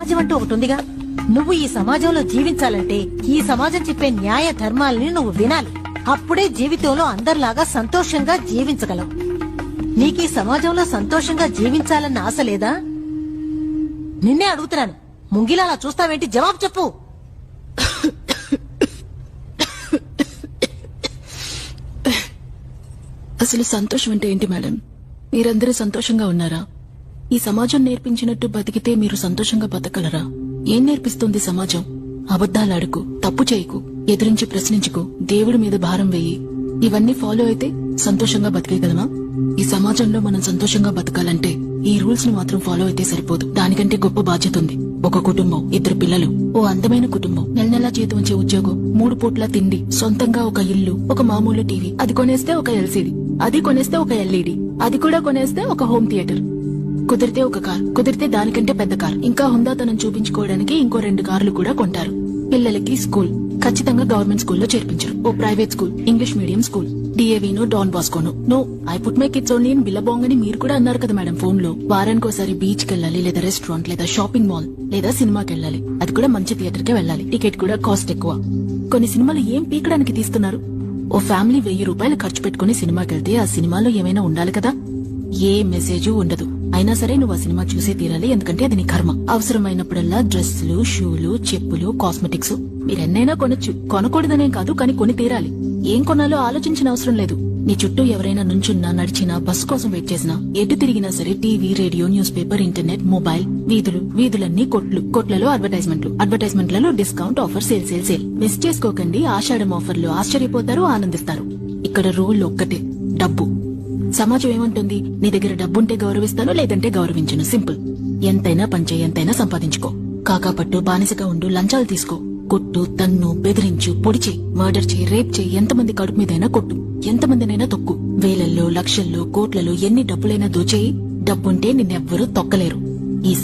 సమాజం అంటూ ఒకటి ఉందిగా. నువ్వు ఈ సమాజంలో జీవించాలంటే ఈ సమాజం చెప్పే న్యాయ ధర్మాలని నువ్వు వినాలి. అప్పుడే జీవితంలో అందరిలాగా సంతోషంగా జీవించగలవు. నీకీ సమాజంలో సంతోషంగా జీవించాలన్న ఆశ లేదా? నిన్నే అడుగుతున్నాను. ముంగిలా అలా చూస్తావేంటి? జవాబు చెప్పు. అసలు సంతోషం అంటే ఏంటి మేడం? మీరందరూ సంతోషంగా ఉన్నారా? ఈ సమాజం నేర్పించినట్టు బతికితే మీరు సంతోషంగా బతకగలరా? ఏం నేర్పిస్తుంది సమాజం? అబద్దాలాడుకు, తప్పు చేయకు, ఎదిరించి ప్రశ్నించుకు, దేవుడి మీద భారం వేయి. ఇవన్నీ ఫాలో అయితే సంతోషంగా బతికేగలమా? ఈ సమాజంలో మనం సంతోషంగా బతకాలంటే ఈ రూల్స్ ను మాత్రం ఫాలో అయితే సరిపోదు. దానికంటే గొప్ప బాధ్యత ఉంది. ఒక కుటుంబం, 2 పిల్లలు, ఓ అందమైన కుటుంబం, నెల నెలా జీతం వచ్చే ఉద్యోగం, 3 పూట్ల తిండి, సొంతంగా ఒక ఇల్లు, ఒక మామూలు టీవీ, అది కొనేస్తే ఒక ఎల్సీడీ, అది కొనేస్తే ఒక ఎల్ఈడి, అది కూడా కొనేస్తే ఒక హోమ్ థియేటర్, కుదిరితే ఒక కార్, కుదిరితే దానికంటే పెద్ద కార్, ఇంకా హుందాతనం చూపించుకోవడానికి ఇంకో 2 కార్లు కూడా కొంటారు. పిల్లలకి స్కూల్ ఖచ్చితంగా గవర్నమెంట్ స్కూల్లో చేర్పించరు. ఓ private school, English medium school, డిఏవీనో డాన్ బాస్కోనో. No, I put my kids only in Billabong అని మీరు కూడా అన్నారు కదా మేడం ఫోన్ లో. వారానికోసారి బీచ్ కెళ్ళాలి, లేదా రెస్టారెంట్, లేదా షాపింగ్ మాల్, లేదా సినిమాకి వెళ్ళాలి. అది కూడా మంచి థియేటర్ కి వెళ్ళాలి. టికెట్ కూడా కాస్ట్ ఎక్కువ. కొన్ని సినిమాలు ఏం పీకడానికి తీస్తున్నారు? ఓ ఫ్యామిలీ 1000 రూపాయలు ఖర్చు పెట్టుకుని సినిమాకి వెళ్తే ఆ సినిమాలో ఏమైనా ఉండాలి కదా. ఏ మెసేజ్ ఉండదు. అయినా సరే నువ్వు ఆ సినిమా చూసే తీరాలి, ఎందుకంటే అది నీ కర్మ. అవసరమైనప్పుడల్లా డ్రెస్సులు, షూలు, చెప్పులు, కాస్మెటిక్స్ మీరెన్నైనా కొనొచ్చు. కొనకూడదనేం కాదు, కానీ కొని తీరాలి. ఏం కొనాలో ఆలోచించిన అవసరం లేదు. నీ చుట్టూ ఎవరైనా నుంచున్నా, నడిచినా, బస్సు కోసం వెయిట్ చేసినా, ఎటు తిరిగినా సరే TV, radio, news paper, internet, mobile, వీధులన్నీ కొట్లు, కొట్లలో అడ్వర్టైజ్మెంట్లలో డిస్కౌంట్ ఆఫర్, సేల్. మిస్ చేసుకోకండి. ఆషాఢం ఆఫర్లు. ఆశ్చర్యపోతారు, ఆనందిస్తారు. ఇక్కడ రూల్ ఒక్కటే, డబ్బు. సమాజం ఏమంటుంది? నీ దగ్గర డబ్బుంటే గౌరవిస్తాను, లేదంటే గౌరవించను. సింపుల్. ఎంతైనా పంచే, ఎంతైనా సంపాదించుకో. కాకాపట్టు, బానిసగా ఉండు, లంచాలు తీసుకో, కొట్టు, తన్ను, బెదిరించు, పొడిచే, మర్డర్ చేయి, రేప్ చేయి, ఎంతమంది కడుపు మీదైనా కొట్టు, ఎంతమందినైనా తొక్కు. వేలల్లో, లక్షల్లో, కోట్లలో ఎన్ని డబ్బులైనా దోచేయి. డబ్బుంటే నిన్నెవ్వరూ తొక్కలేరు. ఈ